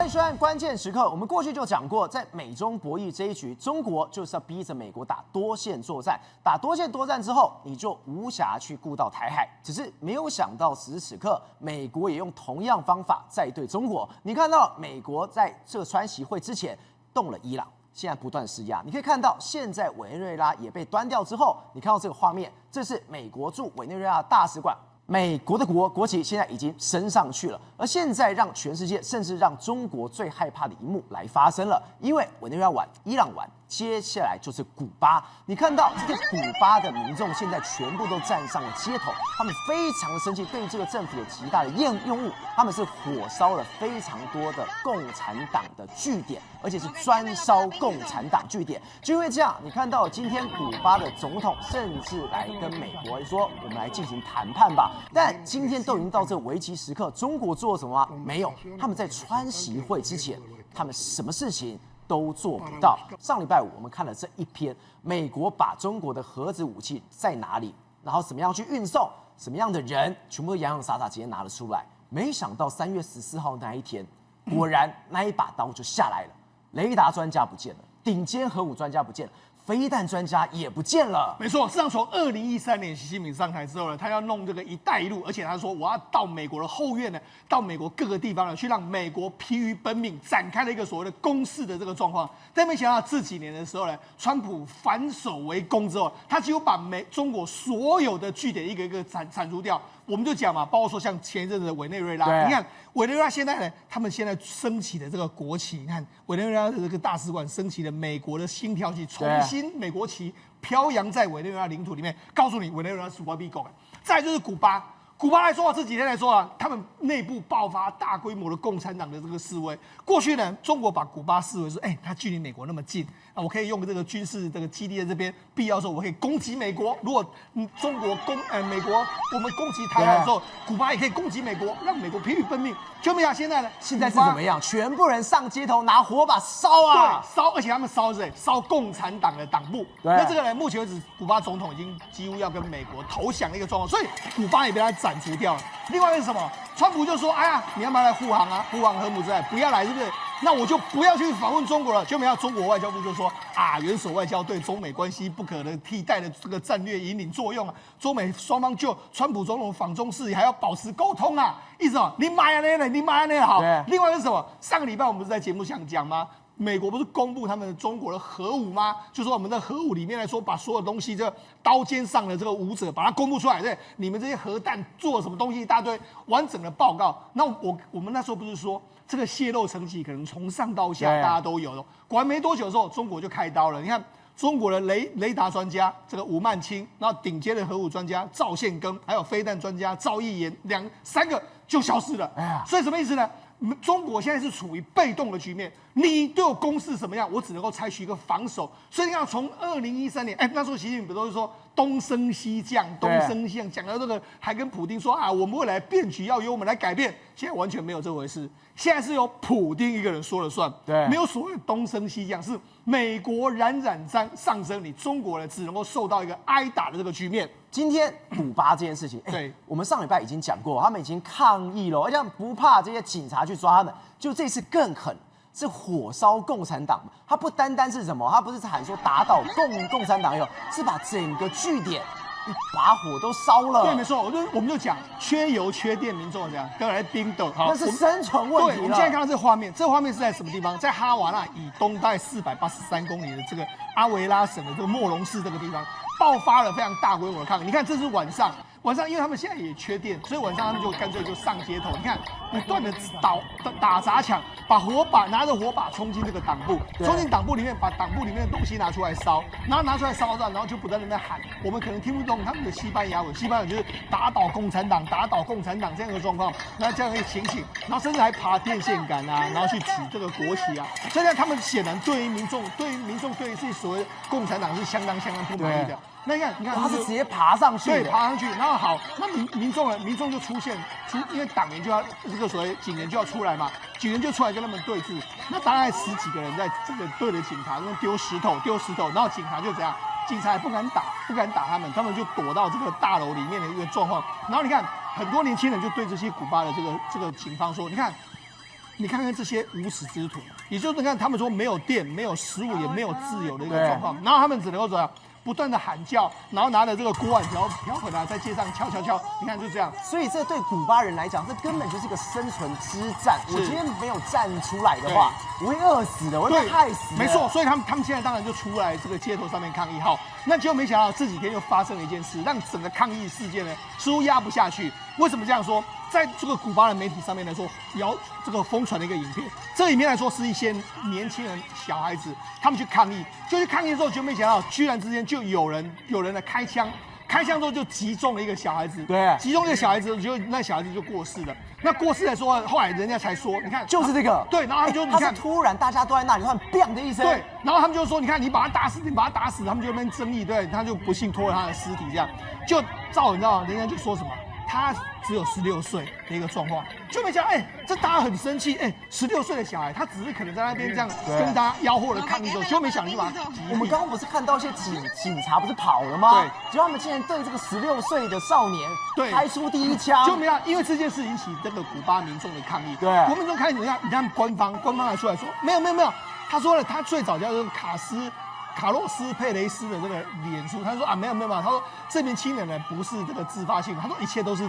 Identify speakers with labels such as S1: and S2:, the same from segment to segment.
S1: 迎收看关键时刻。我们过去就讲过，在美中博弈这一局，中国就是要逼着美国打多线作战。打多线作战之后，你就无暇去顾到台海。只是没有想到，此时此刻，美国也用同样方法在对中国。你看到美国在这个川习会之前动了伊朗，现在不断施压。你可以看到，现在委内瑞拉也被端掉之后，你看到这个画面，这是美国驻委内瑞拉的大使馆。美国的国旗现在已经升上去了，而现在让全世界，甚至让中国最害怕的一幕来发生了，因为委内瑞拉完，伊朗完，接下来就是古巴。你看到这些古巴的民众现在全部都站上了街头，他们非常的生气，对于这个政府有极大的厌恶，他们是火烧了非常多的共产党的据点，而且是专烧共产党据点。就因为这样，你看到今天古巴的总统甚至来跟美国说，我们来进行谈判吧。但今天都已经到这个危急时刻，中国做了什么吗？没有，他们在川习会之前，他们什么事情都做不到。上礼拜五我们看了这一篇，美国把中国的核子武器在哪里，然后怎么样去运送，什么样的人，全部都洋洋洒洒直接拿了出来。没想到3月14号那一天，果然那一把刀就下来了，雷达专家不见了，顶尖核武专家不见了。飞弹专家也不见了。
S2: 没错，事实上从2013年习近平上台之后呢，他要弄这个“一带一路”，而且他说我要到美国的后院呢，到美国各个地方呢，去让美国疲于奔命，展开了一个所谓的攻势的这个状况。但没想到这几年的时候呢，川普反守为攻之后，他几乎把中国所有的据点一个一个铲除掉。我们就讲嘛，包括说像前一阵子的委内瑞拉，你看委内瑞拉现在呢，他们现在升起的这个国旗，你看委内瑞拉的这个大使馆升起了美国的星条旗，重新美国旗飘扬在委内瑞拉领土里面，告诉你委内瑞拉是我必狗。再来就是古巴。古巴来说，这几天来说啊，他们内部爆发大规模的共产党的这个示威。过去呢，中国把古巴视为说，它距离美国那么近，啊，我可以用这个军事这个基地在这边，必要的时候我可以攻击美国。如果中国美国我们攻击台湾的时候，古巴也可以攻击美国，让美国疲于奔命。就没想现在呢，
S1: 现在是怎么样？全部人上街头拿火把烧啊！
S2: 对，烧，而且他们烧是烧共产党的党部。那这个呢，目前为止，古巴总统已经几乎要跟美国投降的一个状况，所以古巴也被他斩除掉了。另外是什么？川普就说：“哎呀，你要不要来护航啊？护航核武之类，不要来，是不是？那我就不要去访问中国了。”就没想到中国外交部就说：“啊，元首外交对中美关系不可能替代的这个战略引领作用啊，中美双方就川普总统访中事宜还要保持沟通啊。”意思哦，你买啊那，你买啊那好。另外是什么？上个礼拜我们不是在节目上讲吗？美国不是公布他们中国的核武吗？就说我们的核武里面来说，把所有东西，这个刀尖上的这个武者，把它公布出来，对，你们这些核弹做了什么东西，一大堆完整的报告。那我们那时候不是说这个泄露成绩可能从上到下大家都有了，果然没多久的时候，中国就开刀了。你看中国的雷达专家这个吴曼清，然后顶尖的核武专家赵宪庚，还有飞弹专家赵毅言，三个就消失了。所以什么意思呢？中国现在是处于被动的局面，你对我攻势怎么样，我只能够采取一个防守。所以你看，从2013年，那时候习近平不都是说东升西降，讲到这个，还跟普丁说啊，我们未来变局要由我们来改变。现在完全没有这回事，现在是由普丁一个人说了算，没有所谓的东升西降，是美国冉上升，你中国呢只能够受到一个挨打的这个局面。
S1: 今天古巴这件事情，我们上礼拜已经讲过，他们已经抗议了，而且不怕这些警察去抓他们，就这次更狠，是火烧共产党。他不单单是什么，他不是喊说打倒共产党，是把整个据点一把火都烧了。
S2: 对，没错，我们就讲缺油缺电，民众这样跟来冰斗，
S1: 那是生存问题了。
S2: 对，我们现在看到这个画面，这个画面是在什么地方？在哈瓦那以东大概483公里的这个阿维拉省的这个莫隆市这个地方。爆发了非常大规模的抗议。你看，这是晚上，因为他们现在也缺电，所以晚上他们就干脆就上街头。你看，不断的打砸抢，拿着火把冲进这个党部，冲进党部里面，把党部里面的东西拿出来烧，然后拿出来烧，然后就不断的在喊，我们可能听不懂他们的西班牙文，西班牙就是打倒共产党这样的状况，那这样的情形，然后甚至还爬电线杆啊，然后去举这个国旗啊。现在他们显然对于民众对于自己所谓共产党是相当不满意的。那你看，
S1: 他是直接爬上去，
S2: 对，爬上去，然后好，那民众就因为党员就要这个所谓警员就要出来嘛，警员就出来跟他们对峙，那大概10几个人在这个对着警察，那丢石头，然后警察就怎样，警察也不敢打他们就躲到这个大楼里面的一个状况，然后你看很多年轻人就对这些古巴的这个警方说，你看。你看看这些无耻之徒，也就是你看他们说没有电、没有食物、也没有自由的一个状况，然后他们只能够怎样？不断的喊叫，然后拿着这个锅碗瓢盆啊，在街上敲，你看就这样。
S1: 所以这对古巴人来讲，这根本就是一个生存之战。我今天没有站出来的话，我会饿死的，我会被害死的。
S2: 没错，所以他们现在当然就出来这个街头上面抗议。好，那结果没想到这几天又发生了一件事，让整个抗议事件呢似乎压不下去。为什么这样说？在这个古巴的媒体上面来说，这个疯传的一个影片，这个影片来说是一些年轻人、小孩子他们去抗议，就去抗议之后，就没想到居然之间就有人来开枪之后就击中了一个小孩子，
S1: 对，
S2: 击中一个小孩子，那小孩子就过世了。那过世来说，后来人家才说，你看
S1: 就是这个，
S2: 对，然后他们就你看
S1: 突然大家都在那里，突然 bang 的一声，
S2: 对，然后他们就说，你看你把他打死，他们就那边争议，对，他就不幸拖了他的尸体，这样就照你知道，人家就说什么。他只有16岁的一个状况，就没想到，这大家很生气，16岁的小孩，他只是可能在那边这样跟大家吆喝的抗议之后，就没想到就把他
S1: 我们刚刚不是看到一些警察不是跑了吗？对，结果他们竟然对这个16岁的少年开出第一枪，
S2: 就没有，因为这件事引起这个古巴民众的抗议。
S1: 对，
S2: 国民众开始你看官方还出来说，没有，他说了，他最早叫做卡洛斯佩雷斯的这个脸书，他说没有，他说这名青年呢不是这个自发性，他说一切都是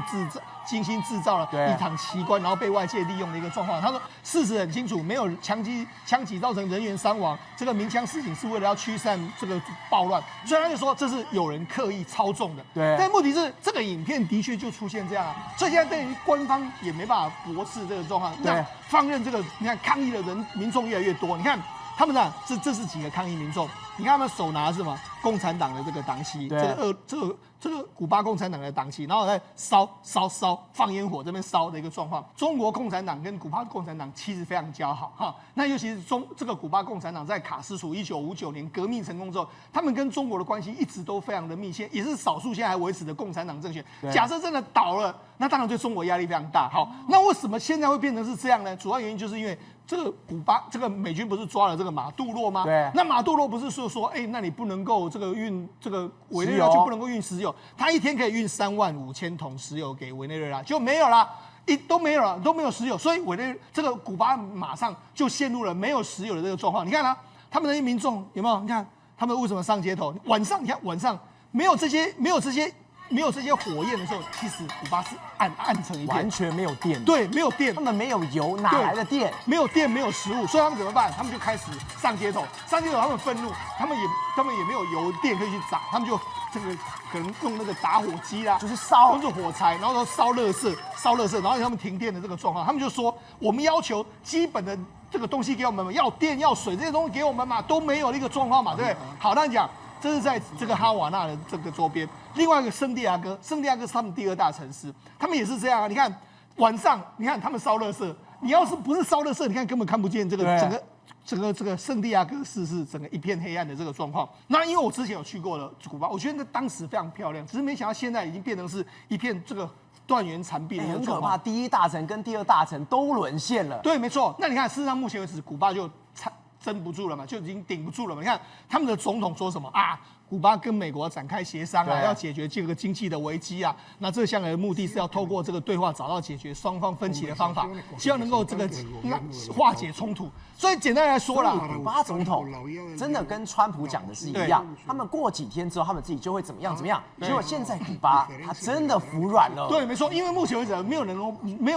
S2: 精心制造了一场奇观，然后被外界利用的一个状况。他说事实很清楚，没有枪击造成人员伤亡，这个鸣枪示警是为了要驱散这个暴乱，所以他就说这是有人刻意操纵的。
S1: 对，
S2: 但目的是这个影片的确就出现这样所以现在对于官方也没办法驳斥这个状况，那放任这个你看抗议的民众越来越多，你看。他们呢，这是几个抗议民众？你看他们手拿什么？共产党的这个党旗，这个古巴共产党的党旗，然后在烧放烟火，这边烧的一个状况。中国共产党跟古巴共产党其实非常交好哈。那尤其是这个古巴共产党在卡斯楚1959年革命成功之后，他们跟中国的关系一直都非常的密切，也是少数现在还维持的共产党政权。假设真的倒了，那当然对中国压力非常大。好，那为什么现在会变成是这样呢？主要原因就是因为。这个古巴，这个美军不是抓了这个马杜洛吗？
S1: 对。
S2: 那马杜洛不是说，那你不能够这个运这个委内瑞拉就不能够运石油，他一天可以运35000桶石油给委内瑞拉，就没有啦，都没有了，都没有石油，所以这个古巴马上就陷入了没有石油的这个状况。你看他们那些民众有没有？你看他们为什么上街头？晚上你看晚上没有这些火焰的时候，其实古巴是暗成一片，
S1: 完全没有电。
S2: 对，没有电，
S1: 他们没有油，哪来的电？
S2: 没有电，没有食物，所以他们怎么办？他们就开始上街头，他们愤怒，他们也没有油电可以去炸，他们就这个可能用那个打火机啦，
S1: 就是烧，
S2: 用火柴，然后烧垃圾，然后他们停电的这个状况，他们就说我们要求基本的这个东西给我们嘛，要电要水这些东西给我们嘛，都没有的一个状况嘛，对不对？好，那你讲。这是在这个哈瓦那的这个周边，另外一个圣地亚哥是他们第2大城市，他们也是这样啊。你看晚上，你看他们烧垃圾，你要是不是烧垃圾，你看根本看不见这个整个这个圣地亚哥市是整个一片黑暗的这个状况。那因为我之前有去过了古巴，我觉得那当时非常漂亮，只是没想到现在已经变成是一片这个断垣残壁的
S1: 很可怕。第1大城跟第2大城都沦陷了。
S2: 对，没错。那你看，事实上目前为止，古巴就撑不住了嘛，就已经顶不住了嘛。你看他们的总统说什么啊？古巴跟美国展开协商啊，要解决这个经济的危机啊。那这项的目的是要透过这个对话找到解决双方分歧的方法，希望能够这个化解冲突。所以简单来说啦，
S1: 古巴总统真的跟川普讲的是一样，他们过几天之后，他们自己就会怎么样。结果现在古巴他真的服软了。
S2: 对，没错，因为目前为止没有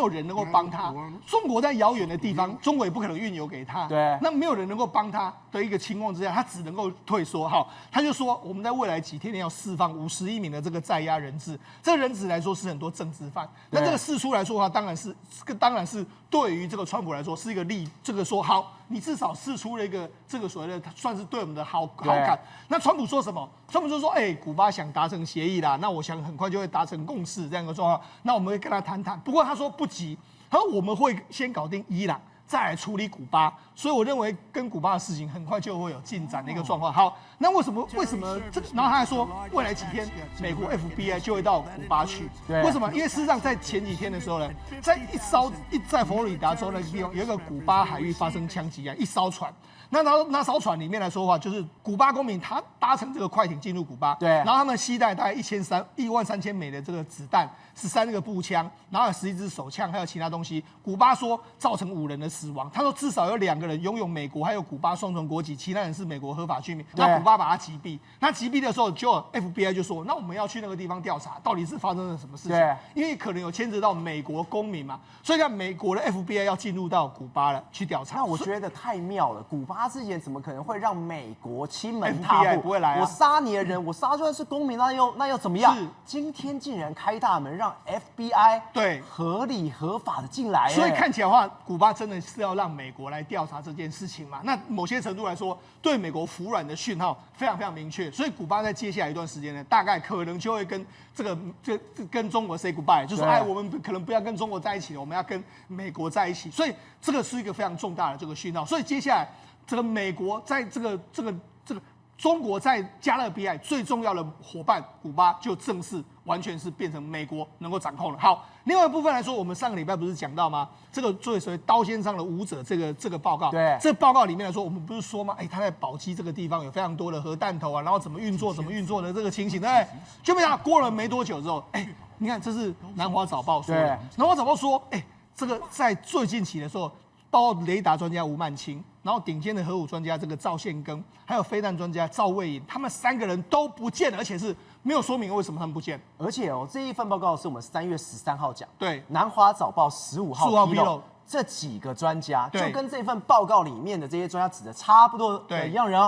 S2: 人能够帮他。中国在遥远的地方，中国也不可能运油给他。
S1: 对，
S2: 那没有人能够帮他的一个情况之下，他只能够退缩。好，他就说我们在未来几天内要释放51名的这个在押人质。这个人质来说是很多政治犯。那这个释出来说的话，当然是对于这个川普来说是一个这个说好。你至少释出了一个这个所谓的算是对我们的好感。那川普说什么？川普就说：“古巴想达成协议啦，那我想很快就会达成共识这样一个状况。那我们会跟他谈谈。不过他说不急，他说我们会先搞定伊朗，再来处理古巴。所以我认为跟古巴的事情很快就会有进展的一个状况。好，那为什么这？然后他还说，未来几天美国 FBI 就会到古巴去。为什么？因为事实上在前几天的时候呢，在佛罗里达州那个地方有一个古巴海域发生枪击案，一艘船。那艘船里面来说的话，就是古巴公民他搭乘这个快艇进入古巴，
S1: 对，
S2: 然后他们携带大概13000枚的这个子弹，13个步枪，然后有11支手枪，还有其他东西。古巴说造成5人的死死亡。他说至少有2个人拥有美国还有古巴双重国籍，其他人是美国合法居民。那古巴把他击毙，那击毙的时候，就 FBI 就说，那我们要去那个地方调查，到底是发生了什么事情？因为可能有牵扯到美国公民嘛，所以像美国的 FBI 要进入到古巴了去调查。
S1: 那我觉得太妙了，古巴之前怎么可能会让美国亲门踏户？
S2: 不会来啊！
S1: 我杀你的人，我杀就算是公民，那又怎么样？今天竟然开大门让 FBI
S2: 对
S1: 合理合法的进来，
S2: 所以看起来的话，古巴真的是要让美国来调查这件事情嘛？那某些程度来说，对美国服软的讯号非常非常明确。所以古巴在接下来一段时间呢，大概可能就会跟跟中国 say goodbye， 就说哎，我们可能不要跟中国在一起了，我们要跟美国在一起。所以这个是一个非常重大的这个讯号。所以接下来这个美国在这个中国在加勒比海最重要的伙伴古巴就正式完全是变成美国能够掌控了。好，另外一部分来说，我们上个礼拜不是讲到吗？这个所谓刀尖上的舞者这个报告，
S1: 对，
S2: 这个报告里面来说，我们不是说吗？他在宝鸡这个地方有非常多的核弹头啊，然后怎么运作的这个情形，对不对？就没想到过了没多久之后，你看这是南华早报说的，南华早报说，这个在最近期的时候，包括雷达专家吴曼清，然后顶尖的核武专家这个赵宪庚，还有飞弹专家赵卫颖，他们3个人都不见了，而且是没有说明为什么他们不见。
S1: 而且这一份报告是我们3月13号讲，
S2: 对，
S1: 南华早报15号披露这几个专家，就跟这份报告里面的这些专家指的差不多的一样人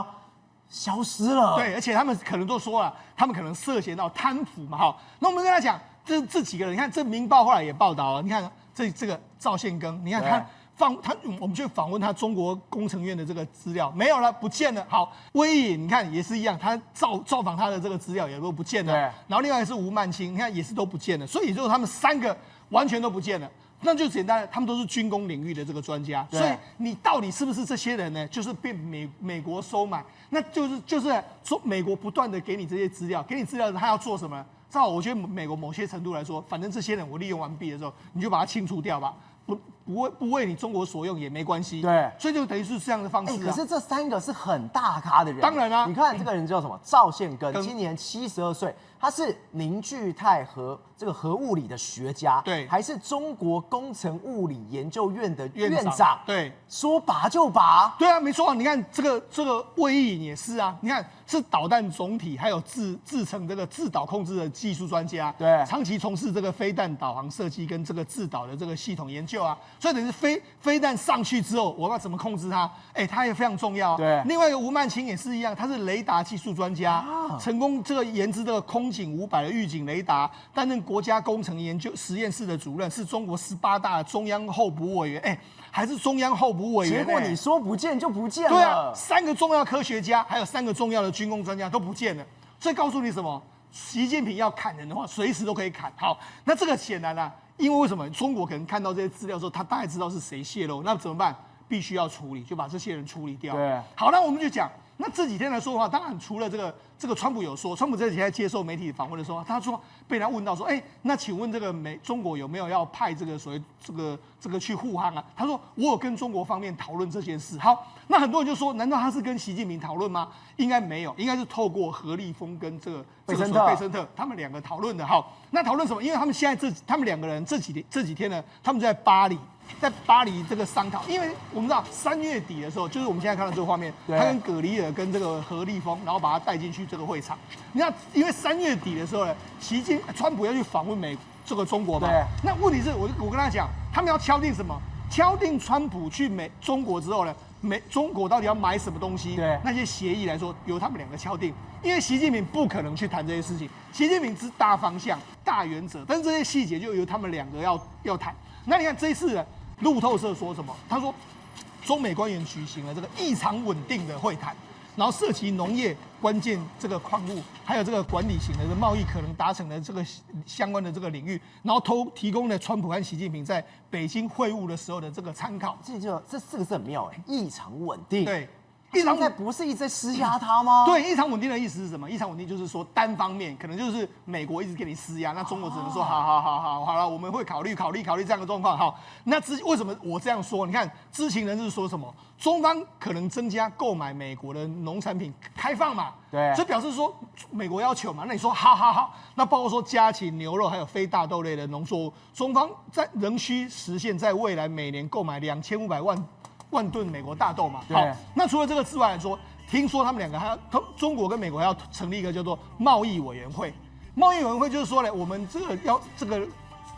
S1: 消失了。
S2: 对，而且他们可能都说了，他们可能涉嫌到贪腐嘛，哈。那我们跟他讲，这几个人，你看这《明报》后来也报道了，你看这个赵宪庚，你看我们去访问他中国工程院的这个资料没有了，不见了。好，威颖你看也是一样，他造访他的这个资料也都不见了。然后另外是吴曼清，你看也是都不见了。所以就是他们3个完全都不见了。那就简单，他们都是军工领域的这个专家。所以你到底是不是这些人呢？就是被美国收买，那就是说美国不断的给你这些资料，给你资料他要做什么？照我觉得美国某些程度来说，反正这些人我利用完毕的时候，你就把它清除掉吧。不为你中国所用也没关系，
S1: 对，
S2: 所以就等于是这样的方式。
S1: 可是这3个是很大咖的人，
S2: 当然啦。
S1: 你看这个人叫什么？赵宪庚，今年72岁，他是凝聚态核物理的学家，
S2: 对，
S1: 还是中国工程物理研究院的院长，
S2: 对，
S1: 说拔就拔，
S2: 对啊，没错啊。你看这个魏颖也是啊，你看是导弹总体还有制成这个制导控制的技术专家，
S1: 对，
S2: 长期从事这个飞弹导航设计跟这个制导的这个系统研究啊，所以等于飞弹上去之后，我要怎么控制它？它也非常重要。
S1: 对，
S2: 另外一个吴曼清也是一样，他是雷达技术专家，成功这个研制这个空警500的预警雷达，担任国家工程研究实验室的主任，是中国18大中央候补委员，还是中央候补委员。
S1: 结果你说不见就不见了。
S2: 对啊，3个重要科学家，还有3个重要的军工专家都不见了。所以告诉你什么？习近平要砍人的话，随时都可以砍。好，那这个显然啊，因为为什么中国可能看到这些资料之后，他大概知道是谁泄露，那怎么办？必须要处理，就把这些人处理掉。
S1: 对，
S2: 好，那我们就讲，那这几天来说的话，当然除了这个川普有说，川普这几天接受媒体访问的时候，他说被他问到说，那请问这个中国有没有要派这个所谓这个去护航啊？他说我有跟中国方面讨论这件事。好，那很多人就说，难道他是跟习近平讨论吗？应该没有，应该是透过何立峰跟这个贝森特他们2个讨论的。好，那讨论什么？因为他们现在他们2个人这几天呢，他们就在巴黎这个商讨，因为我们知道3月底的时候，就是我们现在看到这个画面，他跟葛黎尔跟这个何立峰，然后把他带进去这个会场。你看，因为3月底的时候呢，川普要去访问这个中国嘛，那问题是我跟他讲，他们要敲定什么？敲定川普去中国之后呢，中国到底要买什么东西？
S1: 对，
S2: 那些协议来说，由他们2个敲定，因为习近平不可能去谈这些事情，习近平是大方向、大原则，但是这些细节就由他们2个要谈。那你看这一次呢，路透社说什么？他说，中美官员举行了这个异常稳定的会谈，然后涉及农业关键这个矿物，还有这个管理型的贸易可能达成的这个相关的这个领域，然后提供了川普和习近平在北京会晤的时候的这个参考。
S1: 这4个字很妙异常稳定。
S2: 对。
S1: 现在不是一直在施压他吗？
S2: 对，异常稳定的意思是什么？异常稳定就是说单方面，可能就是美国一直给你施压，那中国只能说好了，我们会考虑这样的状况。好，那为什么我这样说？你看知情人士说什么？中方可能增加购买美国的农产品开放嘛？
S1: 对，
S2: 所以表示说美国要求嘛，那你说好，那包括说家禽、牛肉还有非大豆类的农作物，中方仍需实现在未来每年购买2500万吨美国大豆嘛。好，那除了这个之外来说，听说他们两个还要中国跟美国还要成立一个叫做贸易委员会。贸易委员会就是说呢，我们这个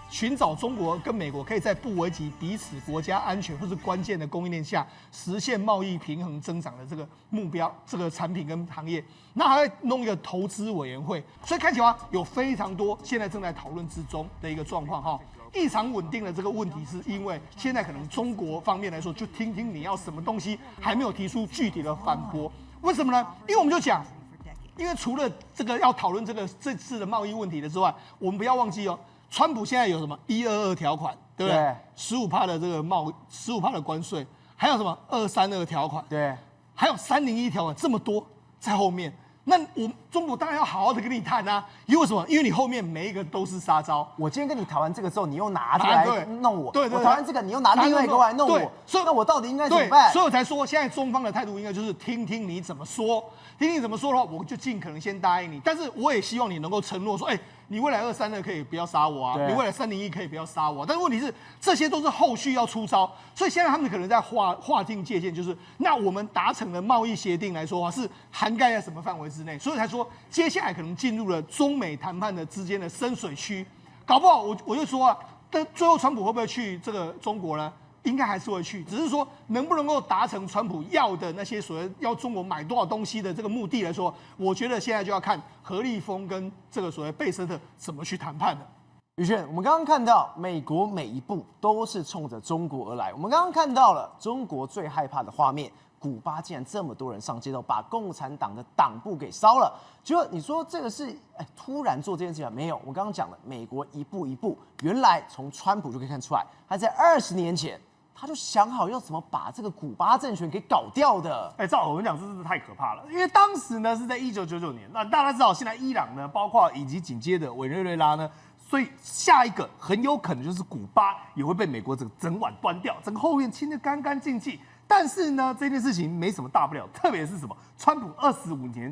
S2: 寻找中国跟美国可以在不危及彼此国家安全或是关键的供应链下，实现贸易平衡增长的这个目标，这个产品跟行业，那还会弄一个投资委员会，所以看起来有非常多现在正在讨论之中的一个状况哈。异常稳定的这个问题，是因为现在可能中国方面来说，就听听你要什么东西，还没有提出具体的反驳。为什么呢？因为我们就讲，因为除了这个要讨论这次的贸易问题的之外，我们不要忘记哦。川普现在有什么122条款，对不对？15%的这个15%的关税，还有什么232条款，
S1: 对，
S2: 还有301条款，这么多在后面。那中国当然要好好的跟你谈啊，因为什么？因为你后面每一个都是杀招。
S1: 我今天跟你谈完这个之后，你又拿这个来弄我，
S2: 对，
S1: 我谈完这个，你又拿另外一个来弄我，所以那我到底应该怎么办？
S2: 所以我才说，现在中方的态度应该就是听听你怎么说，听听你怎么说的话，我就尽可能先答应你。但是我也希望你能够承诺说，你未来232可以不要杀我啊，你未来301可以不要杀我啊。但是问题是，这些都是后续要出招，所以现在他们可能在划定界限，就是那我们达成的贸易协定来说啊，是涵盖在什么范围之内，所以才说接下来可能进入了中美谈判的之间的深水区，搞不好我就说啊，但最后川普会不会去这个中国呢？应该还是会去，只是说能不能够达成川普要的那些所谓要中国买多少东西的这个目的来说，我觉得现在就要看何立峰跟这个所谓贝瑟特怎么去谈判的。
S1: 宇轩，我们刚刚看到美国每一步都是冲着中国而来，我们刚刚看到了中国最害怕的画面。古巴竟然这么多人上街头，把共产党的党部给烧了。结果你说这个是突然做这件事情没有？我刚刚讲了，美国一步一步，原来从川普就可以看出来，他在20年前他就想好要怎么把这个古巴政权给搞掉的。
S3: 照我们讲，这是太可怕了。因为当时呢是在1999年，那大家知道现在伊朗呢，包括以及紧接着委内瑞拉呢。所以下一个很有可能就是古巴也会被美国整碗端掉，整个后院清得干干净净。但是呢，这件事情没什么大不了，特别是什么？川普26年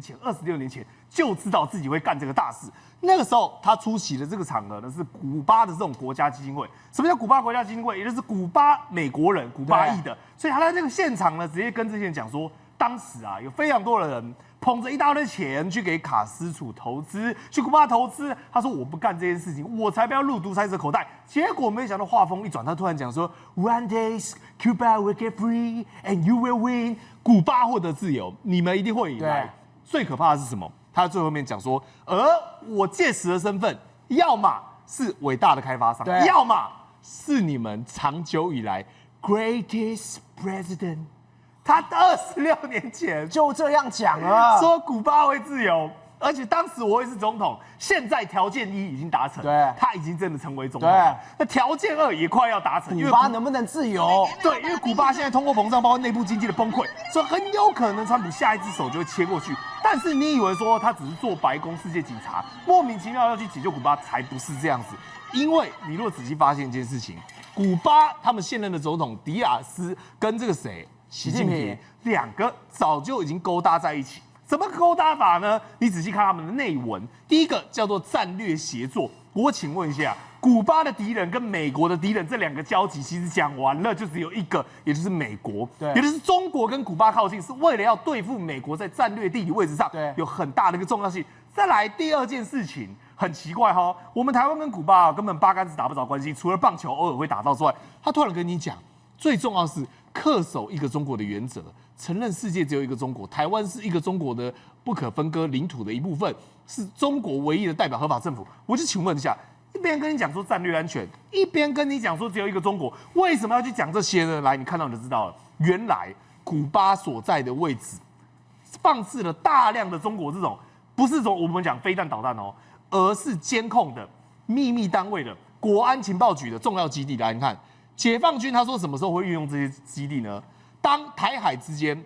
S3: 前就知道自己会干这个大事。那个时候他出席的这个场合呢，是古巴的这种国家基金会。什么叫古巴国家基金会？也就是古巴美国人、古巴裔的。所以他在这个现场呢，直接跟这些人讲说，当时啊有非常多的人。捧着一大堆钱去给卡斯楚投资，去古巴投资。他说我不干这件事情，我才不要入独裁者口袋。结果没想到话锋一转，他突然讲说 ，One day Cuba will get free and you will win。古巴获得自由，你们一定会赢来。最可怕的是什么？他最后面讲说，而我届时的身份，要么是伟大的开发商，要么是你们长久以来 greatest president。他26年前
S1: 就这样讲了，
S3: 说古巴会自由，而且当时我会是总统。现在条件1已经达成，他已经真的成为总统了。那条件2也快要达成，
S1: 古巴能不能自由？
S3: 对，因为古巴现在通货膨胀，包括内部经济的崩溃，所以很有可能川普下一只手就会切过去。但是你以为说他只是做白宫世界警察，莫名其妙要去解救古巴，才不是这样子。因为你如果仔细发现一件事情，古巴他们现任的总统迪亚斯跟这个谁？习近平2个早就已经勾搭在一起，怎么勾搭法呢？你仔细看他们的内文，第一个叫做战略协作。我请问一下，古巴的敌人跟美国的敌人这2个交集，其实讲完了就只有一个，也就是美国，也就是中国跟古巴靠近，是为了要对付美国在战略地理位置上有很大的一个重要性。再来第2件事情，很奇怪哈，我们台湾跟古巴根本八竿子打不着关系，除了棒球偶尔会打到之外，他突然跟你讲，最重要是。恪守一个中国的原则，承认世界只有一个中国，台湾是一个中国的不可分割领土的一部分，是中国唯一的代表合法政府。我就请问一下，一边跟你讲说战略安全，一边跟你讲说只有一个中国，为什么要去讲这些呢？来，你看到你就知道了，原来古巴所在的位置放置了大量的中国这种不是我们讲飞弹导弹哦，而是监控的秘密单位的国安情报局的重要基地。来，你看。解放军他说什么时候会运用这些基地呢？当台海之间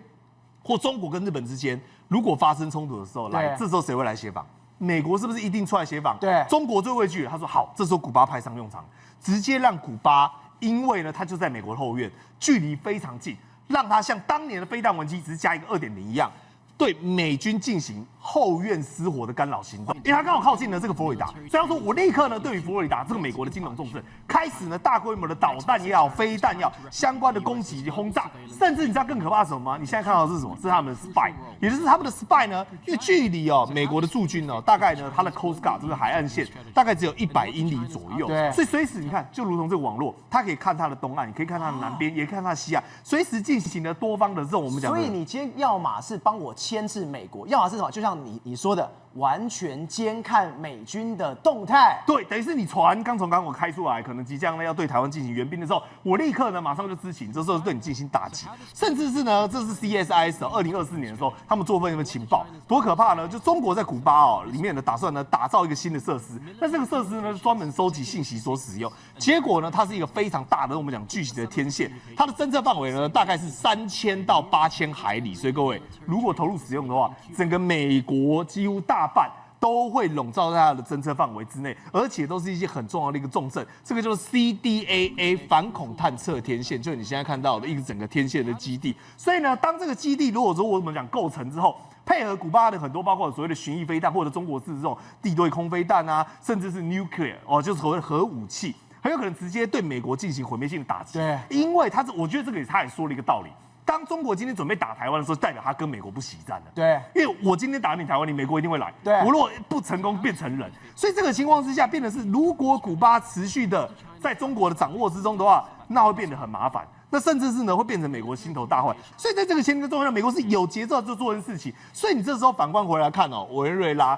S3: 或中国跟日本之间如果发生冲突的时候，这时候谁会来协防？美国是不是一定出来协防？
S1: 对，
S3: 中国最畏惧了，他说好，这时候古巴派上用场，直接让古巴，因为呢，他就在美国后院，距离非常近，让他像当年的飞弹危机只是加一个2.0一样，对美军进行后院失火的干扰行动，因为他刚好靠近了这个佛罗里达，所以他说我立刻呢对于佛罗里达这个美国的金融重镇开始呢大规模的导弹也好、飞弹也好相关的攻击以及轰炸，甚至你知道更可怕是什么吗？你现在看到的是什么？是他们的 spy， 也就是他们的 spy 呢，因为距离美国的驻军大概呢它的 Coast Guard 就是海岸线大概只有100英里左右，
S1: 对，
S3: 所以随时你看就如同这个网络，它可以看它的东岸，你可以看它的南边，也可以看它的西岸，随时进行了多方的这种我们讲的。
S1: 所以你今天要么是帮我牵制美国，要么是什么？就像你说的，完全监看美军的动态。
S3: 对，等于是你船刚从港口开出来，可能即将呢要对台湾进行援兵的时候，我立刻呢马上就知情，这时候对你进行打击，甚至是呢，这是 CSIS 2024年的时候他们做份情报，多可怕呢？就中国在古巴里面呢打算呢打造一个新的设施，那这个设施呢是专门收集信息所使用，结果呢它是一个非常大的我们讲巨型的天线，它的侦测范围呢大概是3000到8000海里，所以各位如果投入使用的话，整个美国几乎大半都会笼罩在它的侦测范围之内，而且都是一些很重要的一个重镇。这个就是 CDAA 反恐探测天线，就是你现在看到的一个整个天线的基地。所以呢，当这个基地如果说我们讲构成之后，配合古巴的很多包括所谓的巡弋飞弹或者中国制这种地对空飞弹啊，甚至是 nuclear 就是所谓的核武器，很有可能直接对美国进行毁灭性的打击。
S1: 对，
S3: 因为我觉得这个他也说了一个道理。当中国今天准备打台湾的时候，代表他跟美国不喜战了。
S1: 对，
S3: 因为我今天打你台湾，你美国一定会来。
S1: 对，
S3: 我如果不成功变成人，所以这个情况之下，变得是如果古巴持续的在中国的掌握之中的话，那会变得很麻烦。那甚至是呢会变成美国心头大患。所以在这个前提中，美国是有节奏就做这件事情。所以你这时候反观回来看委内瑞拉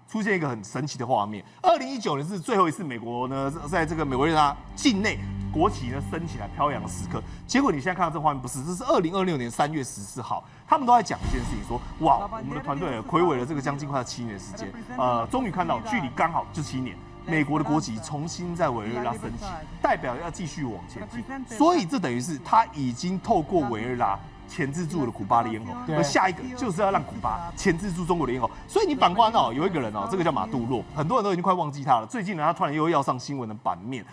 S3: 出现一个很神奇的画面。2019年是最后一次美国呢在这个委内瑞拉境内国旗呢升起来飘扬的时刻。结果你现在看到这个画面不是，这是2026年3月14号，他们都在讲一件事情，说哇，我们的团队睽违了这个将近快7年的时间，终于看到距离刚好就7年。美国的国旗重新在委内瑞拉升起，代表要继续往前进，所以这等于是他已经透过委内瑞拉钳制住了古巴的咽喉，而下一个就是要让古巴钳制住中国的咽喉。所以你反观有一个人这个叫马杜罗，很多人都已经快忘记他了。最近呢，他突然又要上新闻的版面。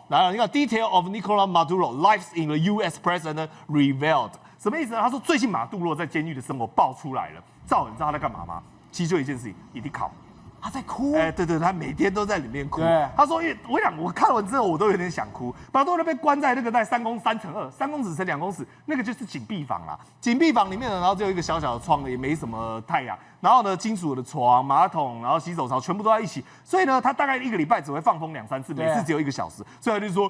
S3: 来了，你看 Detail of Nicolas Maduro lives in the U.S. President revealed， 什么意思呢？他说最近马杜罗在监狱的生活爆出来了。赵，你知道他在干嘛吗？其实就一件事情，一定考。
S1: 他在哭，
S3: 对，他每天都在里面哭。
S1: 对，
S3: 他说，因为我看完之后，我都有点想哭。马杜罗被关在那个在3乘2、3公尺乘2公尺，那个就是紧闭房啦。紧闭房里面呢，然后只有一个小小的窗，也没什么太阳。然后呢，金属的床、马桶，然后洗手槽全部都在一起。所以呢，他大概1个礼拜只会放风2、3次，每次只有1个小时。所以他就说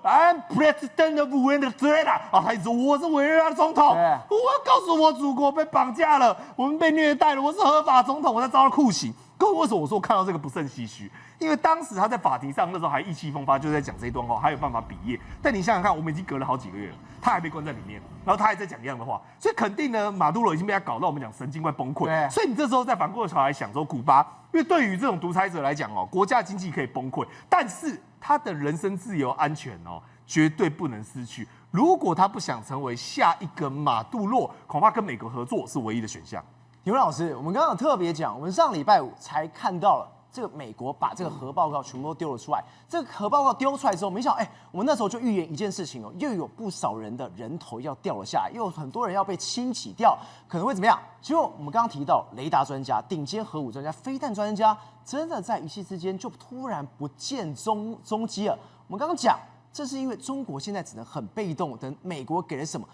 S3: ，I'm President of Venezuela。他一直说我是委内瑞拉总统，我要告诉我祖国被绑架了，我们被虐待了，我是合法总统，我在遭到酷刑。各位，为什么我说看到这个不胜唏嘘？因为当时他在法庭上那时候还意气风发，就在讲这一段话，还有办法比业。但你想想看，我们已经隔了好几个月了，他还被关在里面，然后他还在讲一样的话，所以肯定呢，马杜罗已经被他搞到我们讲神经快崩溃。所以你这时候再反过头来想说，古巴，因为对于这种独裁者来讲国家经济可以崩溃，但是他的人身自由安全绝对不能失去。如果他不想成为下一个马杜罗，恐怕跟美国合作是唯一的选项。
S1: 刘老师，我们刚刚特别讲，我们上礼拜5才看到了这个美国把这个核报告全部都丢了出来。这个核报告丢出来之后，没想到，我们那时候就预言一件事情又有不少人的人头要掉了下来，又有很多人要被清洗掉，可能会怎么样？结果我们刚刚提到雷达专家、顶尖核武专家、飞弹专家，真的在一夕之间就突然不见踪迹了。我们刚刚讲，这是因为中国现在只能很被动，等美国给了什么。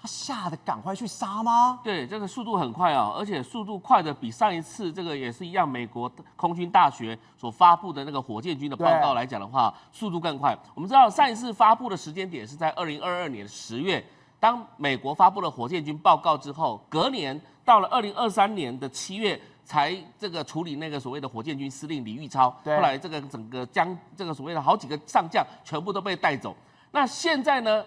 S1: 他吓得赶快去杀吗？
S4: 对，这个速度很快而且速度快的比上一次这个也是一样，美国空军大学所发布的那个火箭军的报告来讲的话，速度更快。我们知道上一次发布的时间点是在2022年10月，当美国发布了火箭军报告之后，隔年到了2023年的7月。才这个处理那个所谓的火箭军司令李玉超，后来这个整个这个所谓的好几个上将全部都被带走。那现在呢？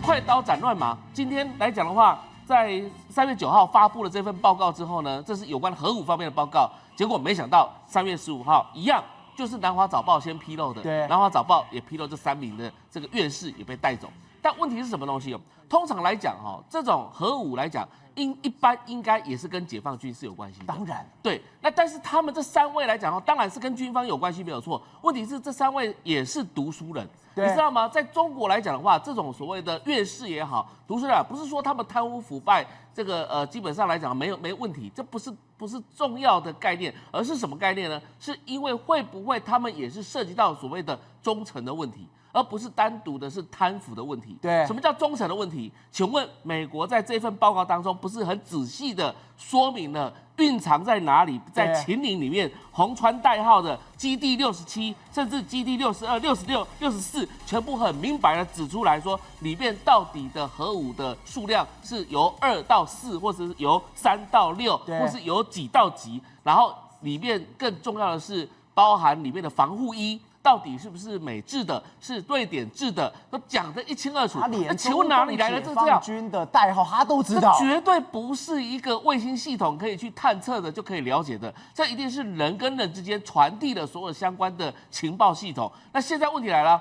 S4: 快刀斩乱麻。今天来讲的话，在3月9号发布了这份报告之后呢，这是有关核武方面的报告。结果没想到3月15号一样，就是南华早报先披露的。对，南华早报也披露这3名的这个院士也被带走。但问题是什么东西哦？通常来讲这种核武来讲，一般应该也是跟解放军是有关系的。
S1: 当然，
S4: 对。那但是他们这3位来讲当然是跟军方有关系没有错。问题是这3位也是读书人。你知道吗？在中国来讲的话，这种所谓的院士也好，读书人不是说他们贪污腐败，这个基本上来讲没问题，这不是重要的概念，而是什么概念呢？是因为会不会他们也是涉及到所谓的忠诚的问题，而不是单独的是贪腐的问题。
S1: 对，
S4: 什么叫忠诚的问题？请问美国在这份报告当中不是很仔细的说明了蕴藏在哪里？在秦岭里面，红船代号的基地67，甚至基地62、66、64，全部很明白的指出来说，里面到底的核武的数量是由2到4，或者是由3到6，或是由几到几，然后里面更重要的是包含里面的防护衣。到底是不是美制的，是瑞典制的，都讲得一清二楚。
S1: 那
S4: 请问哪里来的这
S1: 样军的代号，他都知道？
S4: 这绝对不是一个卫星系统可以去探测的，就可以了解的。这一定是人跟人之间传递了所有相关的情报系统。那现在问题来了。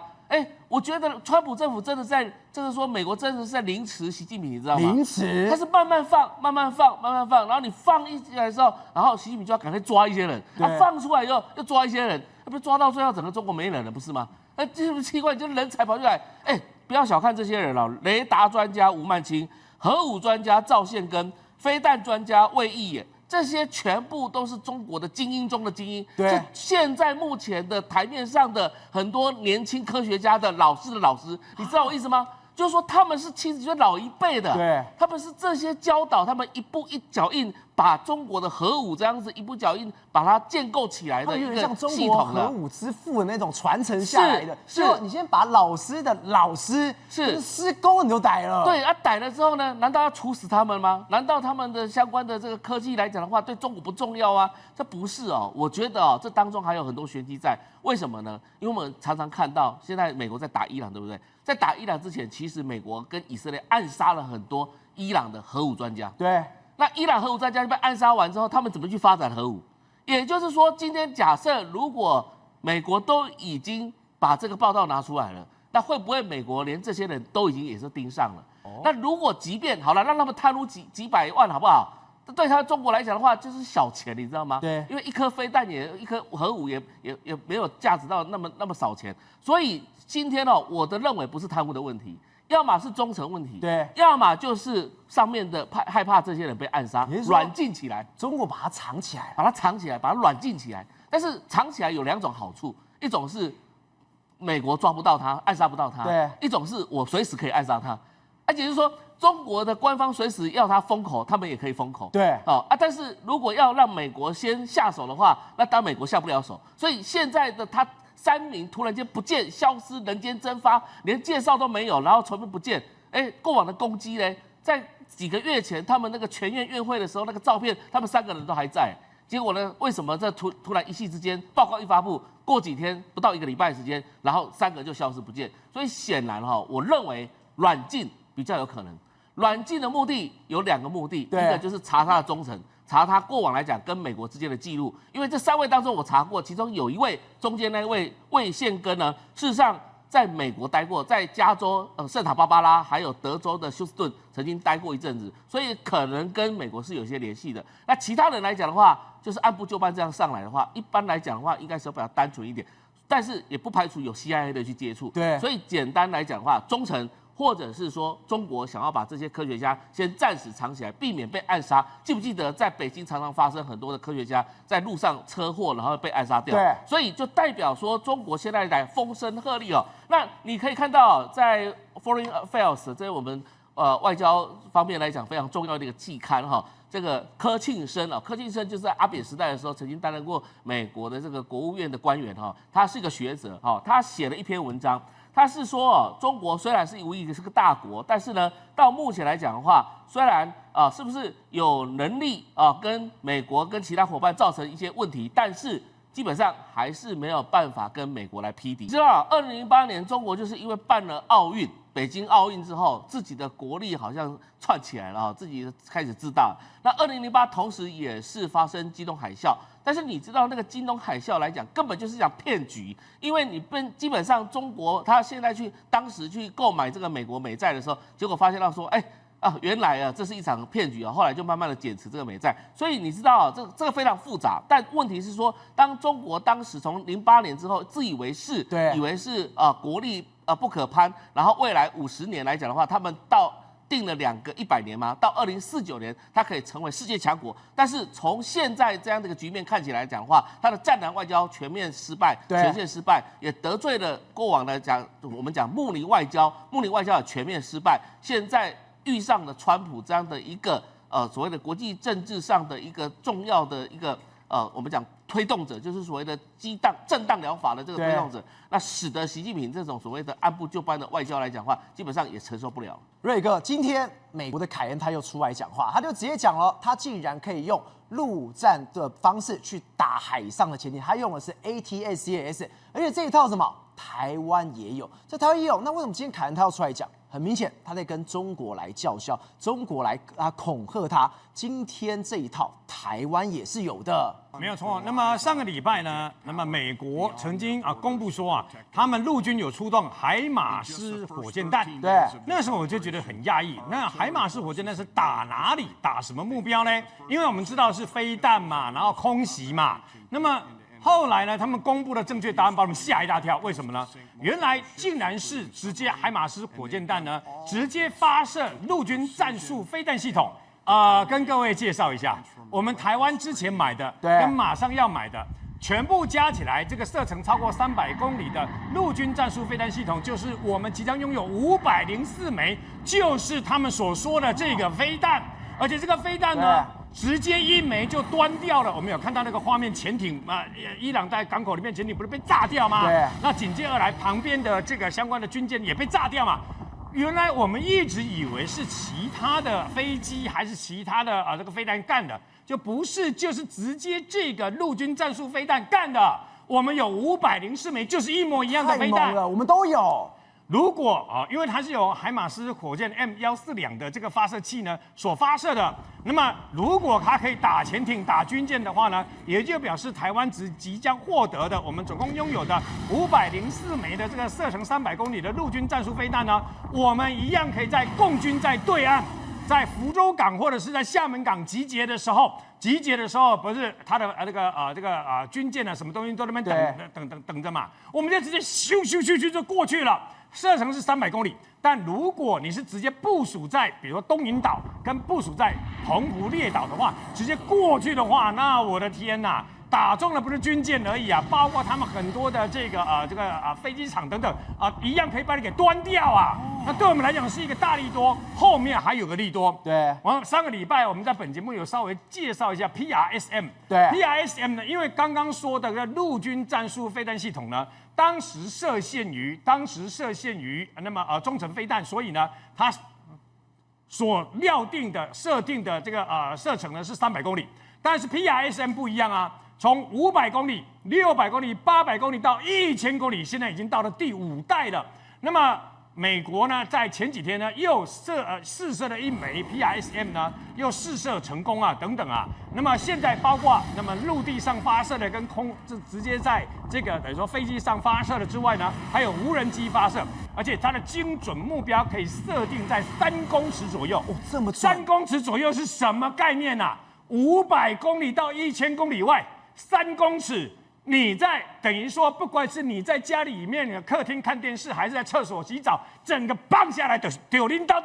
S4: 我觉得川普政府真的在，就是说美国真的是在凌迟习近平，你知道吗？
S1: 凌迟，
S4: 他是慢慢放，然后你放一来的时候，然后习近平就要赶快抓一些人，他放出来以后又抓一些人，那不抓到最后整个中国没人了，不是吗？这是不是奇怪？就是人才跑出来，不要小看这些人了，雷达专家吴曼青，核武专家赵宪根，飞弹专家魏毅也。这些全部都是中国的精英中的精英，
S1: 对，
S4: 现在目前的台面上的很多年轻科学家的老师，你知道我意思吗？就是说他们是70岁老一辈的，
S1: 对，
S4: 他们是这些教导他们一步一脚印把中国的核武这样子一步脚印把它建构起来的一个系统，
S1: 像中国核武之父的那种传承下来的。是，你先把老师的老师是施工你就逮了，
S4: 对逮了之后呢，难道要处死他们吗？难道他们的相关的这个科技来讲的话，对中国不重要啊？这不是我觉得这当中还有很多玄机在。为什么呢？因为我们常常看到现在美国在打伊朗，对不对？在打伊朗之前，其实美国跟以色列暗杀了很多伊朗的核武专家。
S1: 对，
S4: 那伊朗核武专家被暗杀完之后，他们怎么去发展核武？也就是说，今天假设如果美国都已经把这个报道拿出来了，那会不会美国连这些人都已经也是盯上了？那如果即便好了，让他们贪污几百万，好不好？对他中国来讲的话，就是小钱，你知道吗？
S1: 对，
S4: 因为一颗飞弹一颗核武也没有价值到那么少钱，所以今天我的认为不是贪污的问题，要么是忠诚问题，
S1: 对，
S4: 要么就是上面的害怕这些人被暗杀，软禁起来，
S1: 中国把它藏起来，
S4: 把它软禁起来。但是藏起来有2种好处，一种是美国抓不到他，暗杀不到他，
S1: 对；
S4: 一种是我随时可以暗杀他，而且就是说。中国的官方随时要他封口，他们也可以封口。
S1: 对，
S4: 但是如果要让美国先下手的话，那当美国下不了手。所以现在的他3名突然间不见，消失，人间蒸发，连介绍都没有，然后全部不见。过往的攻击呢，在几个月前他们那个全院院会的时候，那个照片，他们3个人都还在。结果呢，为什么这突然一夕之间，报告一发布，过几天不到1个礼拜的时间，然后3个就消失不见？所以显然我认为软禁比较有可能。软禁的目的有2个目的，一个就是查他的忠诚，查他过往来讲跟美国之间的记录。因为这3位当中我查过，其中有1位中间那位魏宪根呢，事实上在美国待过，在加州圣塔芭芭拉还有德州的休斯顿曾经待过一阵子，所以可能跟美国是有些联系的。那其他人来讲的话，就是按部就班这样上来的话，一般来讲的话，应该是比较单纯一点，但是也不排除有 CIA 的去接触。
S1: 对，
S4: 所以简单来讲的话，忠诚。或者是说，中国想要把这些科学家先暂时藏起来，避免被暗杀。记不记得在北京常常发生很多的科学家在路上车祸，然后被暗杀掉？
S1: 对，
S4: 所以就代表说，中国现在来风声鹤唳。那你可以看到，在 Foreign Affairs 这我们外交方面来讲非常重要的一个季刊这个柯庆生柯庆生就是在阿扁时代的时候曾经担任过美国的这个国务院的官员他是一个学者他写了一篇文章。他是说中国虽然是无疑是个大国，但是呢，到目前来讲的话，虽然是不是有能力跟美国跟其他伙伴造成一些问题，但是基本上还是没有办法跟美国来匹敌。知道2008年中国就是因为办了奥运，北京奥运之后，自己的国力好像串起来了，自己开始自大。那2008同时也是发生金融海啸，但是你知道那个金融海啸来讲，根本就是一场骗局，因为你基本上中国他现在当时去购买这个美国美债的时候，结果发现到说，原来啊，这是一场骗局啊！后来就慢慢的减持这个美债，所以你知道啊，这个非常复杂。但问题是说，当中国当时从08年之后自以为是，以为是国力不可攀，然后未来50年来讲的话，他们定了2个100年嘛，到2049年它可以成为世界强国。但是从现在这样的一个局面看起来讲的话，它的战狼外交全面失败，全线失败，也得罪了过往的我们讲慕尼外交也全面失败。现在遇上了川普这样的一个所谓的国际政治上的一个重要的一个我们讲推动者，就是所谓的震荡疗法的这个推动者，那使得习近平这种所谓的按部就班的外交来讲的话，基本上也承受不了。
S1: 瑞哥，今天美国的凯恩他又出来讲话，他就直接讲了，他竟然可以用陆战的方式去打海上的潜艇，他用的是 ATACMS， 而且这一套什么台湾也有，在台湾也有，那为什么今天凯恩他要出来讲？很明显，他在跟中国来叫嚣，中国来恐吓他。今天这一套，台湾也是有的，
S5: 没有错。那么上个礼拜呢，那么美国曾经公布说他们陆军有出动海马斯火箭弹。
S1: 对，
S5: 那时候我就觉得很讶异。那海马斯火箭弹是打哪里？打什么目标呢？因为我们知道是飞弹嘛，然后空袭嘛。那么后来呢，他们公布的正确答案把我们吓一大跳。为什么呢？原来竟然是直接海马斯火箭弹呢，直接发射陆军战术飞弹系统。跟各位介绍一下，我们台湾之前买的，跟马上要买的，全部加起来，这个射程超过300公里的陆军战术飞弹系统，就是我们即将拥有504枚，就是他们所说的这个飞弹。而且这个飞弹呢，直接1枚就端掉了。我们有看到那个画面，潜艇伊朗在港口里面潜艇不是被炸掉吗？
S1: 对。
S5: 那紧接而来，旁边的这个相关的军舰也被炸掉嘛。原来我们一直以为是其他的飞机还是其他的这个飞弹干的，就不是，就是直接这个陆军战术飞弹干的。我们有504枚，就是一模一样的飞弹。
S1: 太猛了，我们都有。
S5: 如果因为它是由海马斯火箭 M142的这个发射器呢所发射的，那么如果它可以打潜艇、打军舰的话呢，也就表示台湾即将获得的我们总共拥有的504枚的这个射程300公里的陆军战术飞弹呢，我们一样可以在共军在对岸，在福州港或者是在厦门港集结的时候，不是他的军舰啊，什么东西都在那边等着嘛，我们就直接咻就过去了。射程是300公里，但如果你是直接部署在，比如说东引岛跟部署在澎湖列岛的话，直接过去的话，那我的天哪！打中的不是军舰而已啊，包括他们很多的这个飞机场等等一样可以把你给端掉啊。那对我们来讲是一个大利多，后面还有个利多。
S1: 对，
S5: 上个礼拜我们在本节目有稍微介绍一下 PRSM。
S1: 对
S5: ，PRSM 呢，因为刚刚说的陆军战术飞弹系统呢，当时设限于那么中程飞弹，所以呢，它所设定的这个射程呢是300公里，但是 PRSM 不一样啊。从500公里、600公里、800公里到1000公里，现在已经到了第5代了。那么美国呢，在前几天呢，又试射了1枚 PRSM 呢，又试射成功啊，等等啊。那么现在包括那么陆地上发射的跟直接在这个等于说飞机上发射的之外呢，还有无人机发射，而且它的精准目标可以设定在3公尺左右。
S1: 这么准
S5: 3公尺左右是什么概念啊？500公里到1000公里外。3公尺，你在等于说，不管是你在家里面的客厅看电视，还是在厕所洗澡，整个棒下来都是丢拎刀，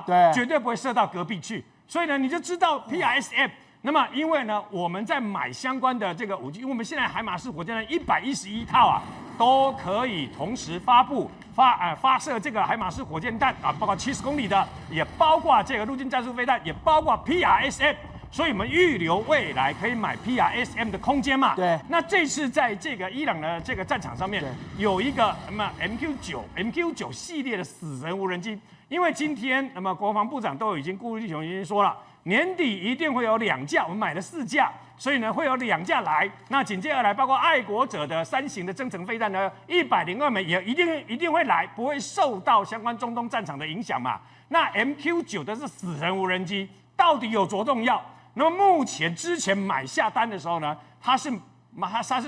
S1: 对，
S5: 绝对不会射到隔壁去。所以呢，你就知道 PRSM。那么，因为呢，我们在买相关的这个武器，因为我们现在海马斯火箭弹111套啊，都可以同时发射这个海马斯火箭弹啊，包括70公里的，也包括这个陆军战术飞弹，也包括 PRSM。所以我们预留未来可以买 PRSM 的空间嘛。
S1: 对。
S5: 那这次在这个伊朗的这个战场上面，有一个MQ9 系列的死神无人机，因为今天国防部长都已经顾立雄已经说了，年底一定会有2架，我们买了4架。所以呢，会有2架来，那紧接而来，包括爱国者的3型的增程飞弹呢，102枚也一定会来，不会受到相关中东战场的影响嘛。那 MQ9 的是死神无人机，到底有多重要？那么目前之前买下单的时候呢，它是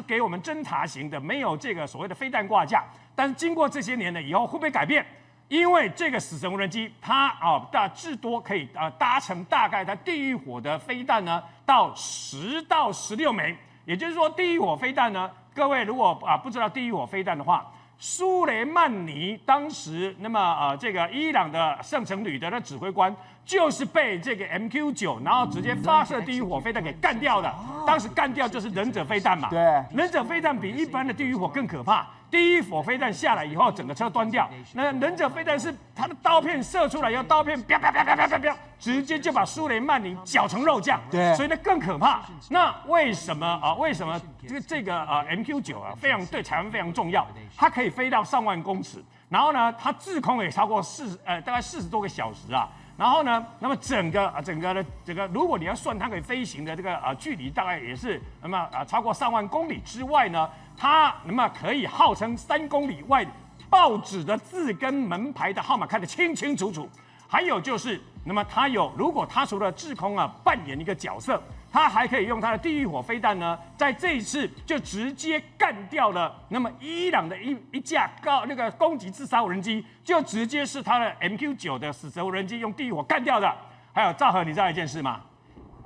S5: 给我们侦察型的，没有这个所谓的飞弹挂架，但是经过这些年呢，以后会不会改变？因为这个死神无人机，它至多可以搭乘大概它地狱火的飞弹呢，到10到16枚。也就是说，地狱火飞弹呢，各位如果不知道地狱火飞弹的话，苏雷曼尼当时这个伊朗的圣城旅的指挥官就是被这个 MQ9，然后直接发射地狱火飞弹给干掉的。当时干掉就是忍者飞弹嘛。
S1: 对，
S5: 忍者飞弹比一般的地狱火更可怕。第一火飞弹下来以后，整个车端掉。那忍者飞弹是它的刀片射出来以后，刀片啪啪啪啪啪啪啪，直接就把苏雷曼尼搅成肉酱。
S1: 对，
S5: 所以它更可怕。那为什么这个MQ9非常对台湾非常重要？它可以飞到上万公尺，然后呢，它滞空也超过大概40多个小时啊。然后呢，那么整个，如果你要算它可以飞行的这个距离，大概也是超过上万公里之外呢，它可以号称3公里外报纸的字跟门牌的号码看得清清楚楚。还有就是，如果它除了滞空扮演一个角色，它还可以用它的地狱火飞弹呢，在这一次就直接干掉了伊朗的一架攻击自杀无人机，就直接是它的 MQ9 的死神无人机用地狱火干掉的。还有赵和，你知道一件事吗？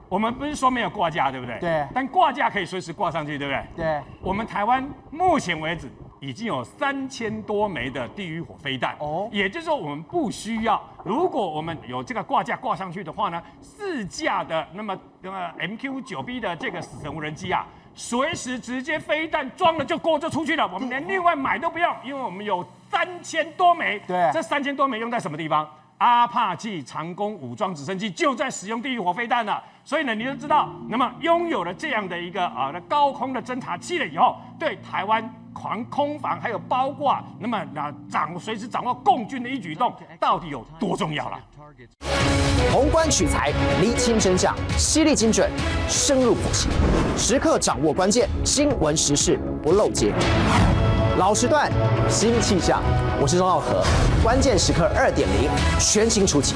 S5: 我们不是说没有挂架，对不对？
S1: 对。
S5: 但挂架可以随时挂上去，对不对？
S1: 对。
S5: 我们台湾目前为止已经有3000多枚的地狱火飞弹哦，也就是说我们不需要，如果我们有这个挂架挂上去的话呢，4架的MQ9B 的这个死神无人机啊，随时直接飞弹装了就出去了，我们连另外买都不用，因为我们有3000多枚。
S1: 对，
S5: 这3000多枚用在什么地方？阿帕奇长弓武装直升机就在使用地狱火飞弹了，所以呢，你就知道，拥有了这样的一个高空的侦察器了以后，对台湾空防还有包括随时掌握共军的一举一动，到底有多重要了？
S1: 宏观取材，厘清真相，犀利精准，深入剖析，时刻掌握关键，新闻时事不漏接。老时段，新气象，我是钟耀和，关键时刻2.0，全新出击。